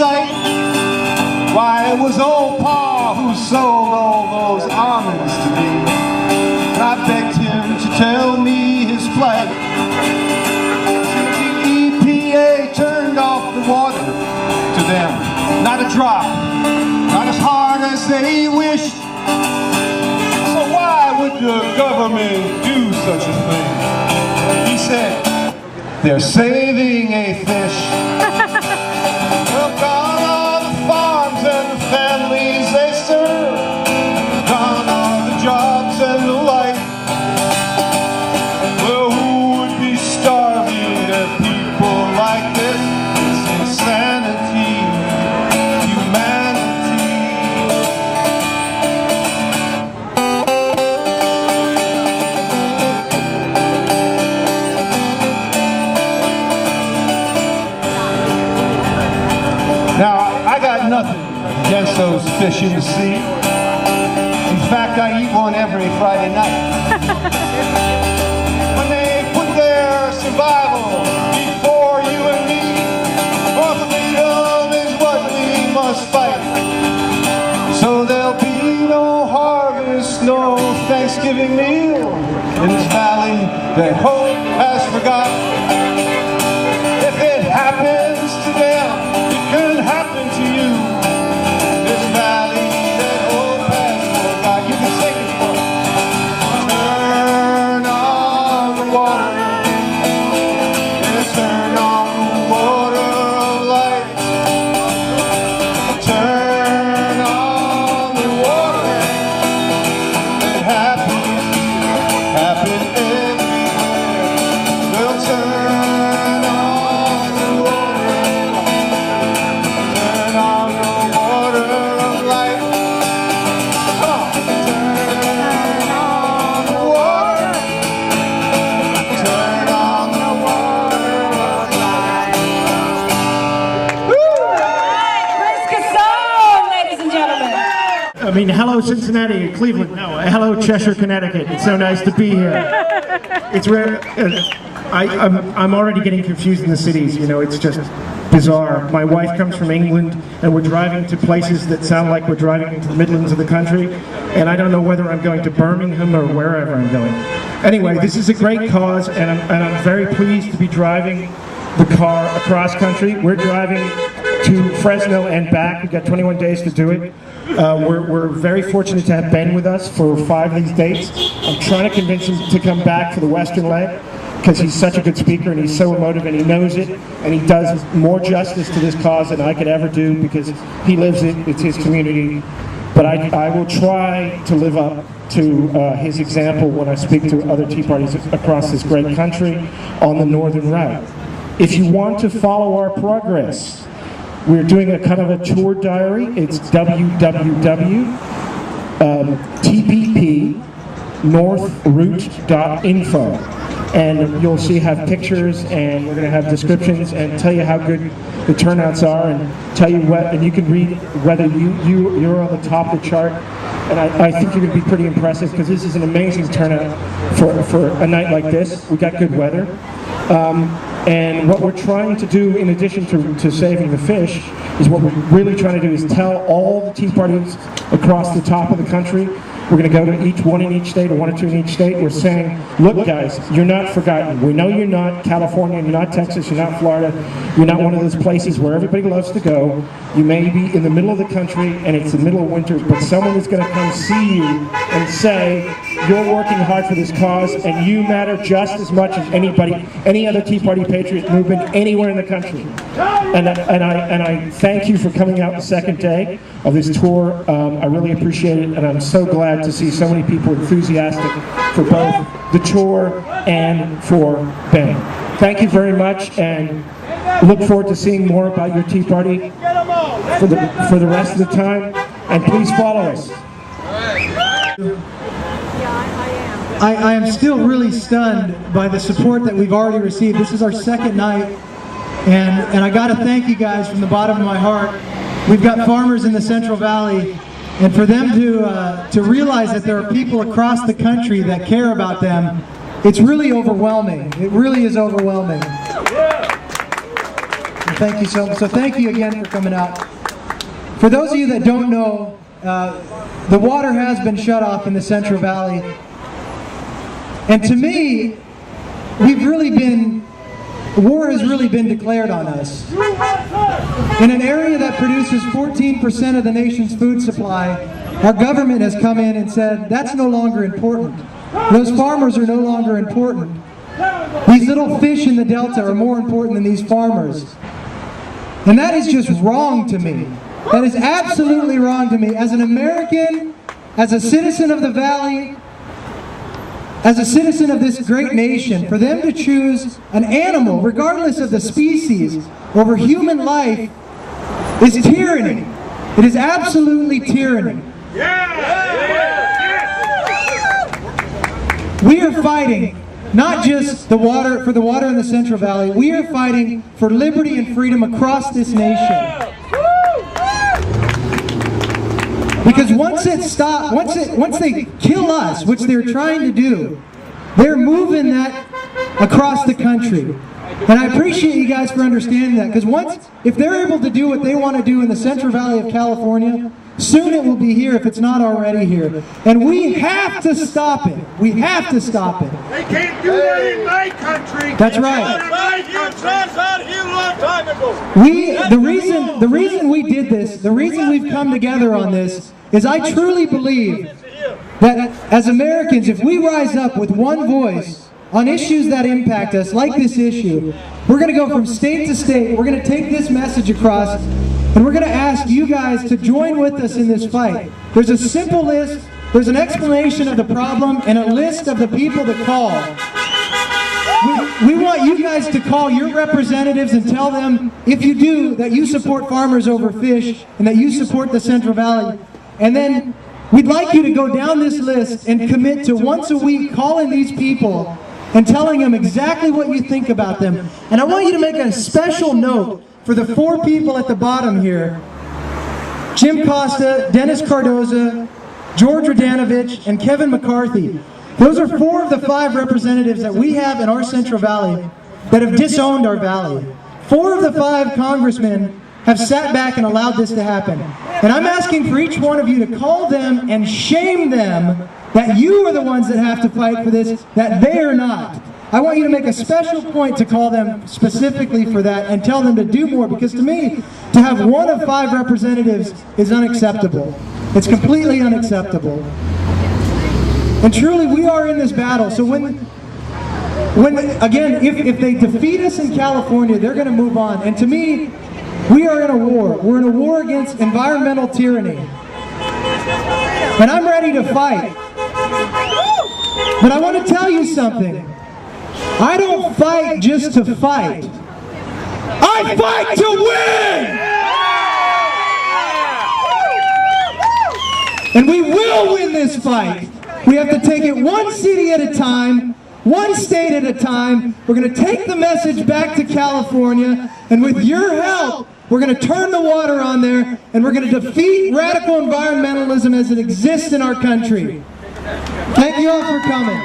sight. Why, it was old Pa who sold all those almonds to me. And I begged him to tell me his plight. The EPA turned off the water to them, not a drop, not as hard as they wished. So why would the government do such a thing? He said, they're saving a fish. Well, gone are the farms and the families they serve. Gone are the jobs and the life. Well, who would be starving at people like this? It's insanity, humanity. Now, I got nothing against those fish in the sea. In fact, I eat one every Friday night. When they put their survival before you and me, for freedom is what we must fight. So there'll be no harvest, no Thanksgiving meal in this valley that hope has forgotten. If it happens to them, it can happen to you. This valley that hope has forgot. You can sing it for me. Turn on the water. Yes, turn on the water of life. Turn on the water. It happens here, happen everywhere. Well, turn on the water. Turn on the water of life. Come on. Turn on the water. Turn on the water of life. Chris Casson, ladies and gentlemen. I mean, hello Cincinnati, Cleveland. No, hello Cheshire, Connecticut. It's so nice to be here. It's rare. I'm already getting confused in the cities. You know, it's just bizarre. My wife comes from England, and we're driving to places that sound like we're driving into the Midlands of the country, and I don't know whether I'm going to Birmingham or wherever I'm going. Anyway, this is a great cause, and I'm very pleased to be driving the car across country. We're driving to Fresno and back. We've got 21 days to do it. We're very fortunate to have Ben with us for 5 of these dates. I'm trying to convince him to come back for the Western leg because he's such a good speaker and he's so emotive and he knows it and he does more justice to this cause than I could ever do because he lives it, it's his community. But I will try to live up to his example when I speak to other Tea Parties across this great country on the Northern Route. If you want to follow our progress, we're doing a kind of a tour diary. It's www.tppnorthroute.info. And you'll see have pictures and we're going to have descriptions and tell you how good the turnouts are and tell you what, and you can read whether you're on the top of the chart. And I think you're going to be pretty impressive because this is an amazing turnout for a night like this. We got good weather. And what we're trying to do, in addition to saving the fish, is what we're really trying to do is tell all the Tea Parties across the top of the country. We're going to go to each one in each state, or 1 or 2 in each state. We're saying, look guys, you're not forgotten. We know you're not California, you're not Texas, you're not Florida, you're not one of those places where everybody loves to go. You may be in the middle of the country and it's the middle of winter, but someone is going to come see you and say, you're working hard for this cause and you matter just as much as anybody, any other Tea Party patriot movement anywhere in the country. And I thank you for coming out the second day of this tour. I really appreciate it, and I'm so glad to see so many people enthusiastic for both the tour and for Ben. Thank you very much, and look forward to seeing more about your Tea Party for the rest of the time. And please follow us. I am still really stunned by the support that we've already received. This is our second night, and I got to thank you guys from the bottom of my heart. We've got farmers in the Central Valley, and for them to realize that there are people across the country that care about them, it's really overwhelming. It really is overwhelming. Thank you so thank you again for coming out. For those of you that don't know, the water has been shut off in the Central Valley. And to me, war has really been declared on us. In an area that produces 14% of the nation's food supply, our government has come in and said, that's no longer important. Those farmers are no longer important. These little fish in the Delta are more important than these farmers. And that is just wrong to me. That is absolutely wrong to me. As an American, as a citizen of the Valley, as a citizen of this great nation, for them to choose an animal, regardless of the species, over human life is tyranny. It is absolutely tyranny. We are fighting not just for the water in the Central Valley. We are fighting for liberty and freedom across this nation. Because once they kill us, which they're trying to do, they're moving that across the country. And I appreciate you guys for understanding that, because if they're able to do what they want to do in the Central Valley of California, soon it will be here if it's not already here. And we have to stop it. We have to stop it. They can't do that in my country. That's right. The reason we did this, the reason we've come together on this, is I truly believe that as Americans, if we rise up with one voice on issues that impact us, like this issue, we're going to go from state to state. We're going to take this message across, and we're going to ask you guys to join with us in this fight. There's a simple list. There's an explanation of the problem and a list of the people to call. We want you guys to call your representatives and tell them, if you do, that you support farmers over fish and that you support the Central Valley. And then we'd like you to go down this list and commit to once a week calling these people and telling them exactly what you think about them. And I want you to make a special note for the 4 people at the bottom here: Jim Costa, Dennis Cardoza, George Radanovich, and Kevin McCarthy. Those are 4 of the 5 representatives that we have in our Central Valley that have disowned our valley. 4 of the 5 congressmen have sat back and allowed this to happen. And I'm asking for each one of you to call them and shame them that you are the ones that have to fight for this, that they are not. I want you to make a special point to call them specifically for that and tell them to do more, because to me, to have 1 of 5 representatives is unacceptable. It's completely unacceptable. And truly, we are in this battle. So when again, if they defeat us in California, they're going to move on. And to me, we are in a war. We're in a war against environmental tyranny. And I'm ready to fight. But I want to tell you something. I don't fight just to fight. I fight to win! And we will win this fight. We have to take it one city at a time, one state at a time. We're going to take the message back to California, and with your help, we're going to turn the water on there, and we're going to defeat radical environmentalism as it exists in our country. Thank you all for coming.